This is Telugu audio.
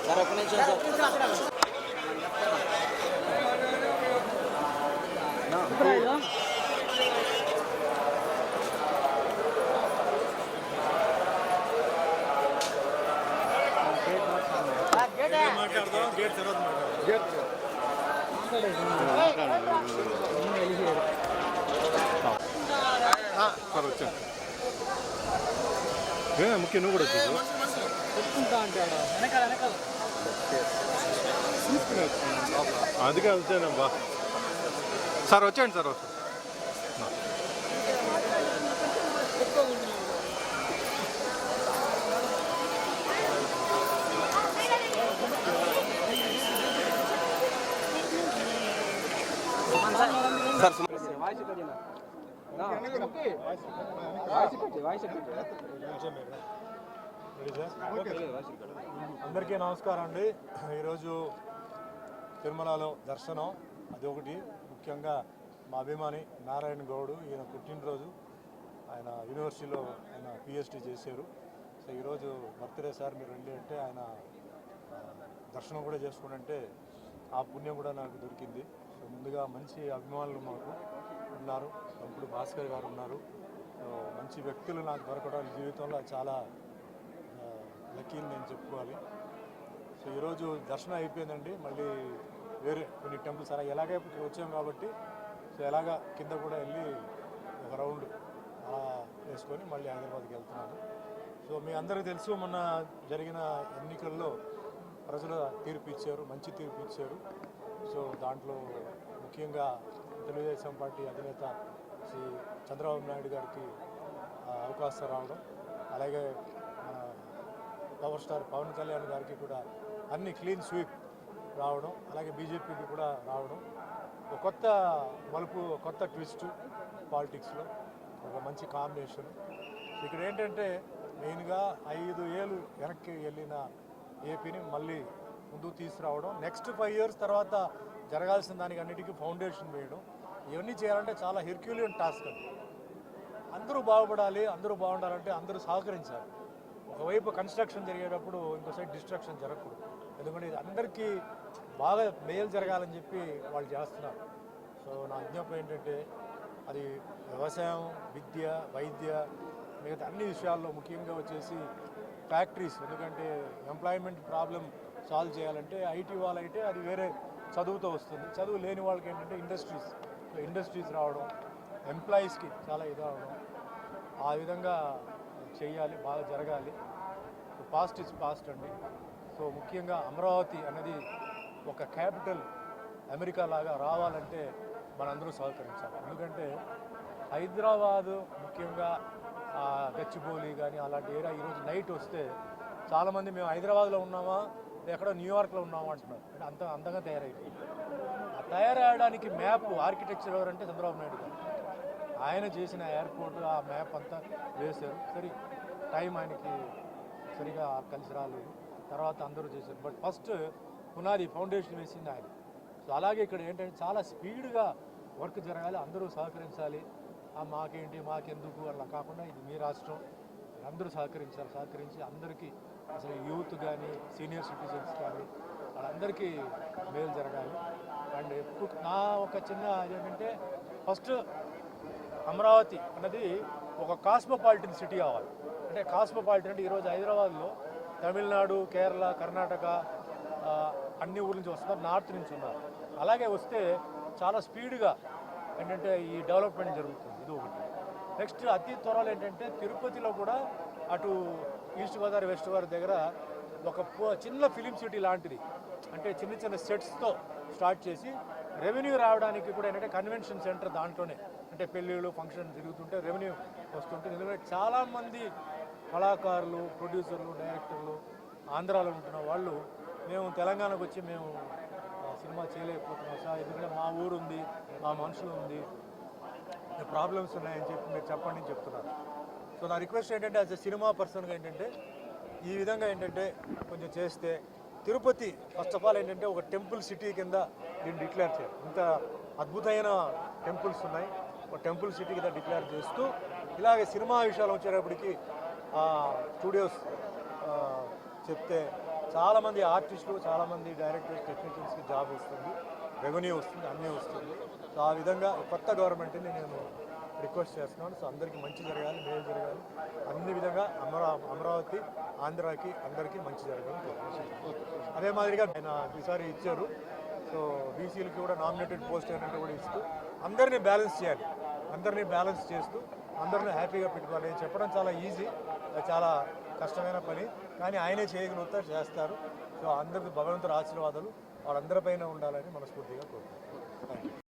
సార్ ఒక్క నిమిషం సార్. ముఖ్యం నువ్వు కూడా వచ్చేది అందుకే వచ్చానమ్మా. సార్ వచ్చేయండి సార్. అందరికీ నమస్కారం అండి. ఈరోజు తిరుమలలో దర్శనం, అది ఒకటి. ముఖ్యంగా మా అభిమాని నారాయణ గౌడ్, ఈయన పుట్టినరోజు. ఆయన యూనివర్సిటీలో ఆయన పిహెచ్డి చేశారు. సో ఈరోజు బర్త్డే సార్, మీరు రండి అంటే ఆయన దర్శనం కూడా చేసుకుంటే ఆ పుణ్యం కూడా నాకు దొరికింది. సో ముందుగా మంచి అభిమానులు మాకు ఉన్నారు. ఇప్పుడు భాస్కర్ గారు ఉన్నారు. మంచి వ్యక్తులు నాకు దొరకడం జీవితంలో చాలా లక్కీ నేను చెప్పుకోవాలి. సో ఈరోజు దర్శనం అయిపోయిందండి. మళ్ళీ వేరే కొన్ని టెంపుల్స్ అలా ఎలాగే ఇక్కడ వచ్చాం కాబట్టి సో ఎలాగా కింద కూడా వెళ్ళి ఒక రౌండ్ అలా వేసుకొని మళ్ళీ హైదరాబాద్కి వెళ్తున్నాను. సో మీ అందరికీ తెలుసు, మొన్న జరిగిన ఎన్నికల్లో ప్రజలు తీర్పు ఇచ్చారు, మంచి తీర్పు ఇచ్చారు. సో దాంట్లో ముఖ్యంగా తెలుగుదేశం పార్టీ అధినేత శ్రీ చంద్రబాబు నాయుడు గారికి అవకాశం రావడం, అలాగే పవర్ స్టార్ పవన్ కళ్యాణ్ గారికి కూడా అన్ని క్లీన్ స్వీప్ రావడం, అలాగే బీజేపీకి కూడా రావడం, ఒక కొత్త మలుపు, కొత్త ట్విస్ట్ పాలిటిక్స్లో, ఒక మంచి కాంబినేషన్. ఇక్కడ ఏంటంటే మెయిన్గా 5 ఏళ్ళు వెనక్కి వెళ్ళిన ఏపీని మళ్ళీ ముందుకు తీసుకురావడం, నెక్స్ట్ 5 ఇయర్స్ తర్వాత జరగాల్సిన దానికి అన్నిటికీ ఫౌండేషన్ వేయడం, ఇవన్నీ చేయాలంటే చాలా హెర్క్యులియన్ టాస్క్. అది అందరూ బాగుపడాలి, అందరూ బాగుండాలంటే అందరూ సహకరించాలి. ఒకవైపు కన్స్ట్రక్షన్ జరిగేటప్పుడు ఇంకో సైడ్ డిస్ట్రక్షన్ జరగకూడదు. ఎందుకంటే ఇది అందరికీ బాగా మేలు జరగాలని చెప్పి వాళ్ళు చేస్తున్నారు. సో నా విజ్ఞాపన ఏంటంటే అది వ్యవసాయం, విద్య, వైద్య, మిగతా అన్ని విషయాల్లో ముఖ్యంగా వచ్చేసి ఫ్యాక్టరీస్. ఎందుకంటే ఎంప్లాయ్మెంట్ ప్రాబ్లం సాల్వ్ చేయాలంటే ఐటీ వాళ్ళైతే అది వేరే చదువుతో వస్తుంది. చదువు లేని వాళ్ళకి ఏంటంటే ఇండస్ట్రీస్ రావడం, ఎంప్లాయీస్కి చాలా ఇదవడం, ఆ విధంగా చేయాలి, బాగా జరగాలి. పాస్ట్ ఇస్ పాస్ట్ అండి. సో ముఖ్యంగా అమరావతి అనేది ఒక క్యాపిటల్ అమెరికా లాగా రావాలంటే మనందరూ సహకరించాలి. ఎందుకంటే హైదరాబాదు ముఖ్యంగా గచ్చిబౌలి కానీ అలాంటి ఏరియా ఈరోజు నైట్ వస్తే చాలామంది మేము హైదరాబాద్లో ఉన్నామా ఎక్కడో న్యూయార్క్లో ఉన్నామా అంటున్నారు. అంటే అంత అందంగా తయారైపోయింది. ఆ తయారవడానికి మ్యాప్ ఆర్కిటెక్చర్ ఎవరంటే చంద్రబాబు నాయుడు గారు. ఆయన చేసిన ఎయిర్పోర్ట్ ఆ మ్యాప్ అంతా వేశారు. సరే టైం ఆయనకి సరిగా కలిసి రాలేదు, తర్వాత అందరూ చేశారు. బట్ ఫస్ట్ పునాది ఫౌండేషన్ వేసింది ఆయన. సో అలాగే ఇక్కడ ఏంటంటే చాలా స్పీడ్గా వర్క్ జరగాలి, అందరూ సహకరించాలి. మాకేంటి మాకెందుకు అలా కాకుండా ఇది మీ రాష్ట్రం, అందరూ సహకరించి అందరికీ అసలు యూత్ కానీ సీనియర్ సిటిజన్స్ కానీ వాళ్ళందరికీ మేలు జరగాలి. అండ్ నా ఒక చిన్న ఏంటంటే ఫస్ట్ అమరావతి అన్నది ఒక కాస్మోపాలిటన్ సిటీ అవ్వాలి. అంటే కాస్మోపాలిటన్ అంటే ఈరోజు హైదరాబాద్లో తమిళనాడు, కేరళ, కర్ణాటక అన్ని ఊరి నుంచి వస్తున్నారు, నార్త్ నుంచి ఉన్నారు. అలాగే వస్తే చాలా స్పీడ్గా ఏంటంటే ఈ డెవలప్మెంట్ జరుగుతుంది. ఇది ఒకటి. నెక్స్ట్ అతి త్వరలో ఏంటంటే తిరుపతిలో కూడా అటు ఈస్ట్ గోదావరి, వెస్ట్ గోదావరి దగ్గర ఒక చిన్న ఫిలిం సిటీ లాంటిది, అంటే చిన్న సెట్స్తో స్టార్ట్ చేసి రెవెన్యూ రావడానికి కూడా ఏంటంటే కన్వెన్షన్ సెంటర్ దాంట్లోనే, అంటే పెళ్ళిళ్ళు ఫంక్షన్ తిరుగుతుంటే రెవెన్యూ వస్తుంటుంది. ఎందుకంటే చాలామంది కళాకారులు, ప్రొడ్యూసర్లు, డైరెక్టర్లు ఆంధ్రాలో ఉంటున్న వాళ్ళు మేము తెలంగాణకు వచ్చి మేము సినిమా చేయలేకపోతున్నాం సార్, ఎందుకంటే మా ఊరు ఉంది, మా మనుషులు ఉంది, ప్రాబ్లమ్స్ ఉన్నాయని చెప్పి మీరు చెప్పండి అని చెప్తున్నారు. సో నా రిక్వెస్ట్ ఏంటంటే యాజ్ ఎ సినిమా పర్సన్గా ఏంటంటే ఈ విధంగా ఏంటంటే కొంచెం చేస్తే తిరుపతి ఫస్ట్ ఆఫ్ ఆల్ ఏంటంటే ఒక టెంపుల్ సిటీ కింద దీన్ని డిక్లేర్ చేయాలి. ఇంత అద్భుతమైన టెంపుల్స్ ఉన్నాయి, ఒక టెంపుల్ సిటీ కింద డిక్లేర్ చేస్తూ ఇలాగే సినిమా విషయాలు వచ్చేటప్పటికి స్టూడియోస్ చెప్తే చాలామంది ఆర్టిస్టులు, చాలామంది డైరెక్టర్స్, టెక్నీషియన్స్కి జాబ్ వస్తుంది, రెవెన్యూ వస్తుంది, అన్నీ వస్తుంది. సో ఆ విధంగా కొత్త గవర్నమెంట్ని నేను రిక్వెస్ట్ చేస్తున్నాను. సో అందరికీ మంచి జరగాలి, మేలు జరగాలి, అన్ని విధంగా అమరావతి, ఆంధ్రాకి అందరికీ మంచి జరగాలని కోరుకుంటున్నాను. అదే మాదిరిగా ఆయన ఈసారి ఇచ్చారు. సో బీసీలకి కూడా నామినేటెడ్ పోస్ట్ ఏంటంటే కూడా ఇస్తూ అందరినీ బ్యాలెన్స్ చేయాలి, అందరినీ బ్యాలెన్స్ చేస్తూ అందరినీ హ్యాపీగా పెట్టుకోవాలి. చెప్పడం చాలా ఈజీ, చాలా కష్టమైన పని, కానీ ఆయనే చేయగలుగుతారు, చేస్తారు. సో అందరికీ భగవంతుడి ఆశీర్వాదాలు వాళ్ళందరిపైన ఉండాలని మనస్ఫూర్తిగా కోరుకుంటున్నాను. Thank you.